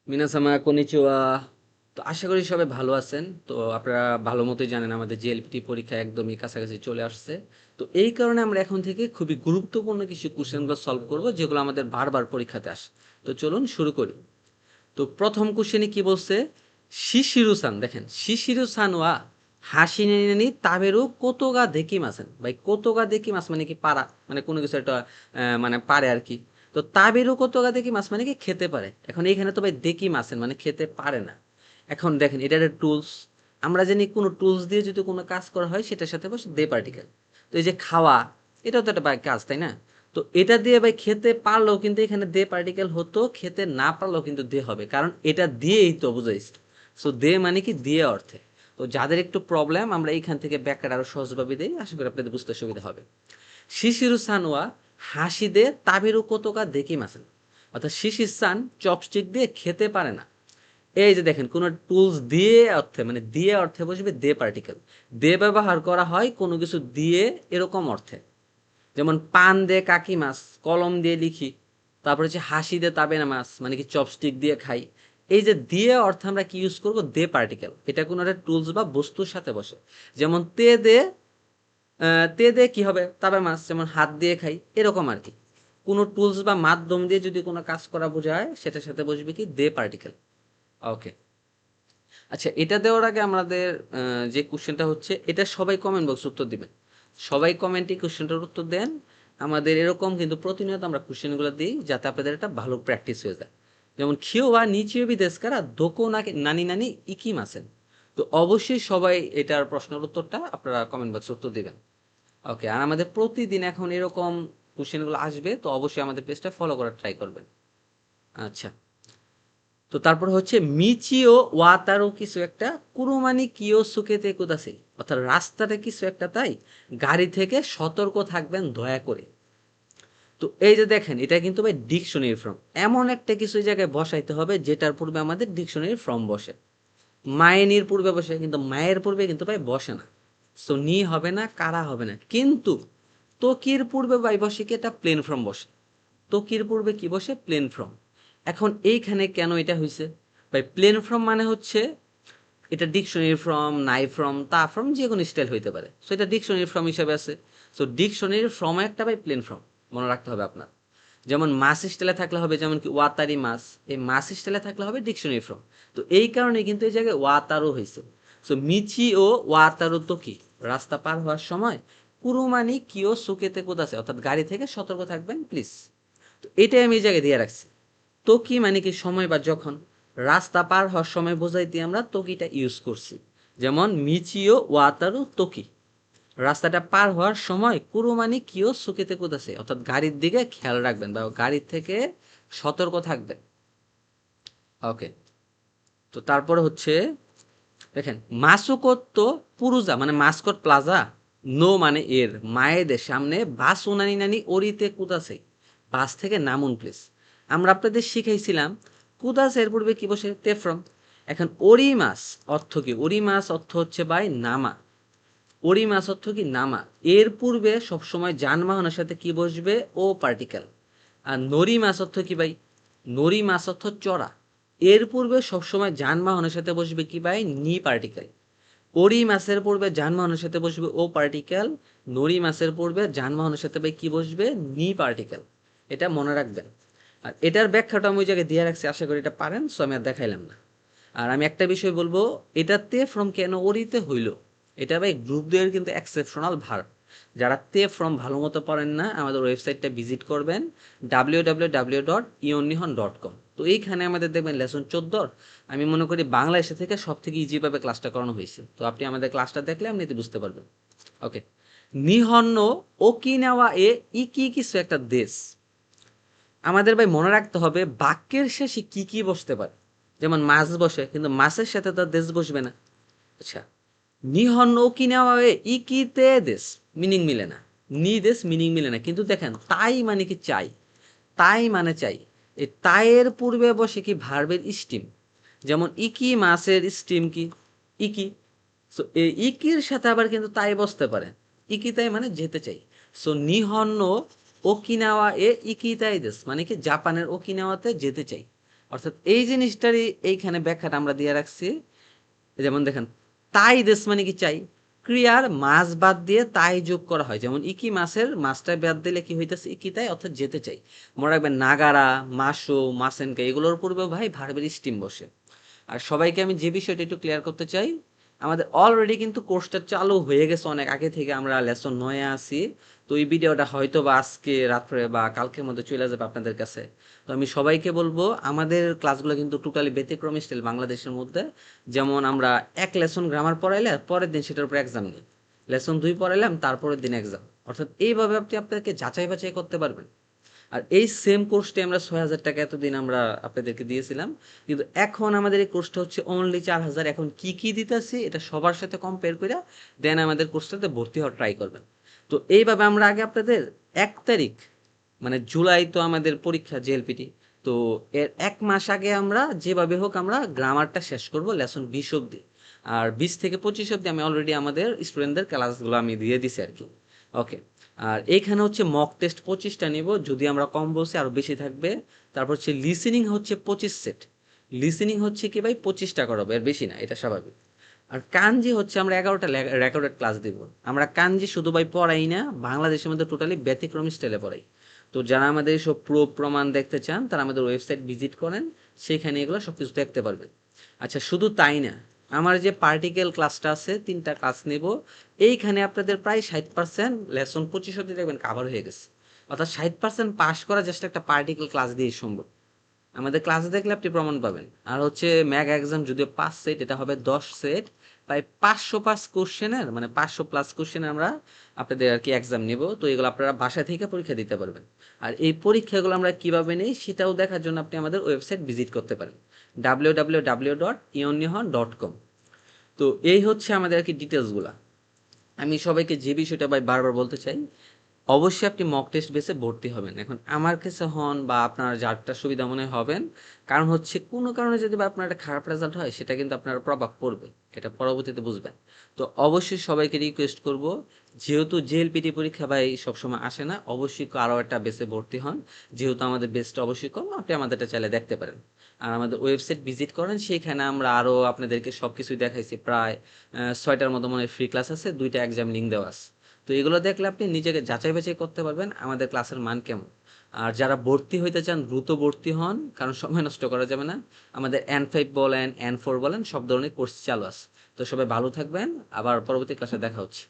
মিনাসামা কনিচিওয়া। তো আশা করি সবাই ভালো আছেন। তো আপনারা ভালো মতোই জানেন আমাদের জেএলপিটি পরীক্ষা একদমই কাছাকাছি চলে আসছে। তো এই কারণে আমরা এখন থেকে খুবই গুরুত্বপূর্ণ কিছু কোশ্চেনগুলো সলভ করব যেগুলো আমাদের বারবার পরীক্ষাতে আসে। তো চলুন শুরু করি। তো প্রথম কোশ্চেনে কি বলছে? শিশিরুসান, দেখেন শিশিরুসান ওয়া হাসিনেনি তাবেরু কোতোগা দেখি মাসেন। ভাই কোতোগা দেখি মাস মানে কি পারা, মানে কোনো কিছু একটা মানে পারে আর কি। তো তাবেরু কোতোগা দেখি মাস মানে কি খেতে পারে। এখন এইখানে তো ভাই দেখি মাসেন মানে খেতে পারে না। এখন দেখেন এটা একটা টুলস। আমরা জানি কোনো টুলস দিয়ে যদি কোনো কাজ করা হয় সেটার সাথে বসে দে পার্টিকেল। তো এই যে খাওয়া, এটাও তো একটা কাজ, তাই না? তো এটা দিয়ে ভাই খেতে পারলেও কিন্তু এখানে দে পার্টিকেল হতো, খেতে না পারলেও কিন্তু দে হবে, কারণ এটা দিয়েই তো বুঝাইছি। সো দে মানে কি দিয়ে অর্থে। তো যাদের একটু প্রবলেম আমরা এইখান থেকে ব্যাখ্যাটা আরো সহজভাবে দিই, আশা করি আপনাদের বুঝতে সুবিধা হবে। শিশিরু সানওয়া হাসি দে তাবিরু কোতোকা দেখি মাসেন। অর্থাৎ শিশির সান চপস্টিক দিয়ে খেতে পারে না। এই যে দেখেন কোন টুলস দিয়ে অর্থে, মানে দিয়ে অর্থে বসবে দে পার্টিকেল। দে ব্যবহার করা হয় কোনো কিছু দিয়ে এরকম অর্থে। যেমন পান দিয়ে কাকি মাছ, কলম দিয়ে লিখি। তারপর হচ্ছে হাসি দিয়ে তাবে না মাছ মানে কি চপস্টিক দিয়ে খাই। এই যে দিয়ে অর্থে আমরা কি ইউজ করব? দে পার্টিকেল। এটা কোনো একটা টুলস বা বস্তুর সাথে বসে। যেমন তে দে কি হবে? তাবে মাছ, যেমন হাত দিয়ে খাই এরকম আর কি। কোনো টুলস বা মাধ্যম দিয়ে যদি কোনো কাজ করা বোঝায় সেটার সাথে বসবে কি দে পার্টিকেল। ওকে। আচ্ছা, এটা দেওয়ার আগে আমাদের যে কোশ্চেনটা হচ্ছে এটা সবাই কমেন্ট বক্সে উত্তর দিবেন। সবাই কমেন্টে কোশ্চেনটার উত্তর দেন। আমাদের এরকম কিন্তু প্রতিনিয়ত আমরা কোশ্চেনগুলো দিই যাতে আপনাদের একটা ভালো প্র্যাকটিস হয়ে যায়। যেমন খিও বা নিচিও বিদেশকারা দোকো না নানি নানি ইকি মাসেন। তো অবশ্যই সবাই এটার প্রশ্নের উত্তরটা আপনারা কমেন্ট বক্সে উত্তর দিবেন। ওকে, আর আমাদের প্রতিদিন এখন এরকম কোশ্চেনগুলো আসবে, তো অবশ্যই আমাদের পেজটা ফলো করার ট্রাই করবেন। আচ্ছা, তো তারপর হচ্ছে মিচিও ওয়াতারো কিছু একটা কুরুমানি কিও সুকেতে কুদাসে, অর্থাৎ রাস্তাটা কিছু একটা, তাই গাড়ি থেকে সতর্ক থাকবেন দয়া করে। তো এই যে দেখেন এটা কিন্তু ভাই ডিকশনারি ফর্ম। এমন একটা কিছু জায়গায় বসাইতে হবে যেটার পূর্বে আমাদের ডিকশনারি ফর্ম বসে। মায়েনির পূর্বে বসে, কিন্তু মায়ের পূর্বে কিন্তু ভাই বসে না। সো নি হবে না, কারা হবে না, কিন্তু তকির পূর্বে ভাই বসে কি এটা প্লেন ফর্ম বসে। তকির পূর্বে কি বসে? Plain form. এখন এইখানে কেন এটা হয়েছে? ভাই প্লেন ফর্ম মানে হচ্ছে এটা ডিকশনারি ফর্ম, নাই ফর্ম, তা ফর্ম, যে কোনো স্টাইল হইতে পারে। সো এটা ডিকশনারি ফর্ম হিসেবে আছে। সো ডিকশনারি ফর্ম একটা ভাই প্লেন ফর্ম মনে রাখতে হবে আপনার। যেমন মাস স্টাইলে থাকলে হবে যেমন কি ওয়াতারি মাস, এই মাস স্টাইলে থাকলে হবে ডিকশনারি ফর্ম। তো এই কারণে কিন্তু এই জায়গায় ওয়াতারো হয়েছে। সো মিচি ও ওয়াতারো তো কি, রাস্তা পার হওয়ার সময় কুরুমানি কিও সুকেতে কোদাসে, অর্থাৎ গাড়ি থেকে সতর্ক থাকবেন প্লিজ। তো এটাই আমি এই জায়গায় দিয়ে রাখছি। তোকি মানে কি সময় বা যখন। রাস্তা পার হওয়ার সময় বোঝাইতে আমরা তোকিটা ইউজ করছি। যেমন মিচিও ওয়াতারু তোকি, রাস্তাটা পার হওয়ার সময় কুরুমানি কিও সুকেতে কুদাসে, অর্থাৎ গাড়ির দিকে খেয়াল রাখবেন বা গাড়ির থেকে সতর্ক থাকবেন। ওকে। তো তারপর হচ্ছে দেখেন মাসুকোত্তো পুরুজা মানে মাস্কট প্লাজা, নো মানে এর মায়েদের সামনে বাস উনানি নানি ওরিতে কুদাসে, বাস থেকে নামুন প্লিজ। আমরা আপনাদের শিখাইছিলাম কুদাস এর পূর্বে কি বসে? তেফ্রম। এখন ওরি মাস অর্থ কি? ওরি মাস অর্থ হচ্ছে ভাই নামা। ওরি মাস অর্থ কি? নামা। এর পূর্বে সবসময় যানবাহনের সাথে কি বসবে? ও পার্টিকেল। আর নরি মাস অর্থ কি ভাই? নরি মাস অর্থ চড়া। এর পূর্বে সবসময় যানবাহনের সাথে বসবে কি ভাই? নি পার্টিকেল। ওরি মাসের পূর্বে যানবাহনের সাথে বসবে ও পার্টিকেল। নরি মাসের পূর্বে যানবাহনের সাথে ভাই কি বসবে? নি পার্টিকেল। এটা মনে রাখবেন। আর এটার ব্যাখ্যাটা আমি ওই জায়গায় দিয়ে রাখছি, আশা করি এটা পারেন। সো আমি আর দেখাইলাম না। আর আমি একটা বিষয় বলবো, এটাতে ফ্রম কেন ওরিতে হইল, এটা ভাই গ্রুপ 2 এর কিন্তু এক্সেপশনাল ভার্ব। যারা তে ফ্রম ভালো মতো পড়েন না আমাদের ওয়েবসাইটটা ভিজিট করবেন www.ionihon.com। তো এইখানে আমাদের দেখবেন লেসন 14। আমি মনে করি বাংলাদেশে থেকে সব থেকে ইজি ভাবে ক্লাসটা করানো হয়েছে। তো আপনি আমাদের ক্লাসটা দেখলে আপনি এতে বুঝতে পারবেন। ওকে। নিহন্ন ওকিনাওয়া এ ইকি কিছু একটা দেশ। আমাদের ভাই মনে রাখতে হবে বাক্যের শেষে কি কি বসতে পারে। যেমন মাছ বসে, কিন্তু মাছের সাথে তো দেশ বসবে না। আচ্ছা, নিহন ওকিনাওয়া ইকিতে দেশ, মিনিং মিলে না। নি দেশ মিনিং মিলে না, কিন্তু দেখেন তাই মানে কি চাই। তাই মানে চাই। এই তাইয়ের পূর্বে বসে কি ভার্বের স্টিম। যেমন ইকি মাছের স্টিম কি? ইকি। সো এই ইকির সাথে আবার কিন্তু তাই বসতে পারে। ইকি তাই মানে যেতে চাই। সো নিহন্ন ওকিনাওয়া এ ইকি তাই দেশ মানে কি জাপানের ওকিনাওয়াতে যেতে চাই। অর্থাৎ এই জিনিসটারই এইখানে ব্যাখ্যাটা আমরা দিয়ে রাখছি। যেমন দেখেন, তাই দেশ মানে কি চাই, ক্রিয়ার মাছ বাদ দিয়ে তাই যোগ করা হয়। যেমন ইকি মাছের মাছটা বাদ দিলে কি হইতেছে, ইকি তাই, অর্থাৎ যেতে চাই। মনে রাখবেন নাগারা, মাসো, মাসেনকা এগুলোর পূর্বে ভাই ভার্বের স্টিম বসে। আর সবাইকে আমি যে বিষয়টা একটু ক্লিয়ার করতে চাই, আমাদের অলরেডি কিন্তু কোর্সটা চালু হয়ে গেছে অনেক আগে থেকে, আমরা লেসন 9 আছি। তো এই ভিডিওটা হয়তো বা আজকে রাত্রে বা কালকের মধ্যে চলে যাবে আপনাদের কাছে। তো আমি সবাইকে বলবো, আমাদের ক্লাসগুলো কিন্তু টোটালি ব্যতিক্রমী স্টাইল বাংলাদেশের মধ্যে। যেমন আমরা এক লেসন গ্রামার পড়াইলে পরের দিন সেটার উপর এক্সাম নিই, লেসন 2 পড়াইলাম তারপরের দিন এক্সাম। অর্থাৎ এইভাবে আপনি আপনাদেরকে যাচাই বাছাই করতে পারবেন। আর এই সেম কোর্সটি আমরা 6,000 টাকা এতদিন আমরা আপনাদেরকে দিয়েছিলাম, কিন্তু এখন আমাদের এই কোর্সটা হচ্ছে অনলি 4,000। এখন কি কি দিতেছি এটা সবার সাথে কম্পেয়ার করে দেন আমাদের কোর্সটাতে ভর্তি হওয়ার ট্রাই করবেন। তো এইভাবে আমরা আগে আপনাদের 1 তারিখ, মানে জুলাই তো আমাদের পরীক্ষা জেএলপিটি, তো এর 1 মাস আগে আমরা যেভাবে হোক আমরা গ্রামারটা শেষ করব লেসন 20 অব্দি। আর 20 থেকে 25 অব্দি আমি অলরেডি আমাদের স্টুডেন্টদের ক্লাসগুলো আমি দিয়ে দিছি আর কি। ওকে। আর এইখানে হচ্ছে মক টেস্ট 25টা নিব, যদি আমরা কম বলছি আরো বেশি থাকবে। তারপর হচ্ছে লিসেনিং হচ্ছে 25 সেট। লিসেনিং হচ্ছে কি ভাই 25টা করাবো, এর বেশি না, এটা স্বাভাবিক। আর কাঞ্জি হচ্ছে আমরা 11টা রেকর্ডেড ক্লাস দিব। আমরা কাঞ্জি শুধু ভাই পড়াই না, বাংলাদেশের মধ্যে টোটালি ব্যতিক্রমী স্টাইলে পড়াই। তো যারা আমাদের এইসব প্রমাণ দেখতে চান তারা আমাদের ওয়েবসাইট ভিজিট করেন, সেখানে এগুলো সবকিছু দেখতে পারবেন। আচ্ছা, শুধু তাই না, আমার যে পার্টিকেল ক্লাসটা আছে 3টা ক্লাস নেব, এইখানে আপনাদের প্রায় 60% লেসন 25 অব্দি দেখবেন কাভার হয়ে গেছে। অর্থাৎ 60% পাস করা জাস্ট একটা পার্টিকেল ক্লাস দিয়ে সম্ভব। আমাদের ক্লাসে দেখলে আপনি প্রমাণ পাবেন। আর হচ্ছে ম্যাগ এক্সাম যদিও 5 সেট, এটা হবে 10 সেট, প্রায় 500 প্লাস কোশ্চেনের, মানে 500 প্লাস কোশ্চেন আমরা আপনাদের আর কি এক্সাম নিব। তো এগুলো আপনারা বাসা থেকে পরীক্ষা দিতে পারবেন। আর এই পরীক্ষাগুলো আমরা কিভাবে নেই সেটাও দেখার জন্য আপনি আমাদের ওয়েবসাইট ভিজিট করতে পারেন, www.yonihon.com। তো এই হচ্ছে আমাদের আর কি ডিটেলসগুলা। আমি সবাইকে যে বিষয়টা ভাই বারবার বলতে চাই, অবশ্যই আপনি মক টেস্ট বেসে ভর্তি হবেন। এখন আমার কাছে হন বা আপনার যারটা সুবিধা মনে হয় হবেন, কারণ হচ্ছে কোনো কারণে যদি বা আপনার একটা খারাপ রেজাল্ট হয় সেটা কিন্তু আপনার প্রভাব পড়বে, এটা পরবর্তীতে বুঝবেন। তো অবশ্যই সবাইকে রিকোয়েস্ট করব, যেহেতু জেএলপিটি পরীক্ষা ভাই সবসময় আসে না, অবশ্যই আরও একটা বেসে ভর্তি হন। যেহেতু আমাদের বেসটা অবশ্যই কম, আপনি আমাদেরটা চাইলে দেখতে পারেন। আর আমাদের ওয়েবসাইট ভিজিট করেন, সেইখানে আমরা আরও আপনাদেরকে সব কিছুই দেখাইছি। প্রায় 6টার মতো মনে হয় ফ্রি ক্লাস আছে, 2টা এক্সাম লিঙ্ক দেওয়া আছে। তো এগুলো দেখলে আপনি নিজেকে যাচাই বাছাই করতে পারবেন আমাদের ক্লাসের মান কেমন। আর যারা ভর্তি হইতে চান দ্রুত ভর্তি হন, কারণ সময় নষ্ট করা যাবে না। আমাদের N5 বলেন N4 বলেন সব ধরনের কোর্স চালু আছে। তো সবাই ভালো থাকবেন, আবার পরবর্তী ক্লাসে দেখা হচ্ছে।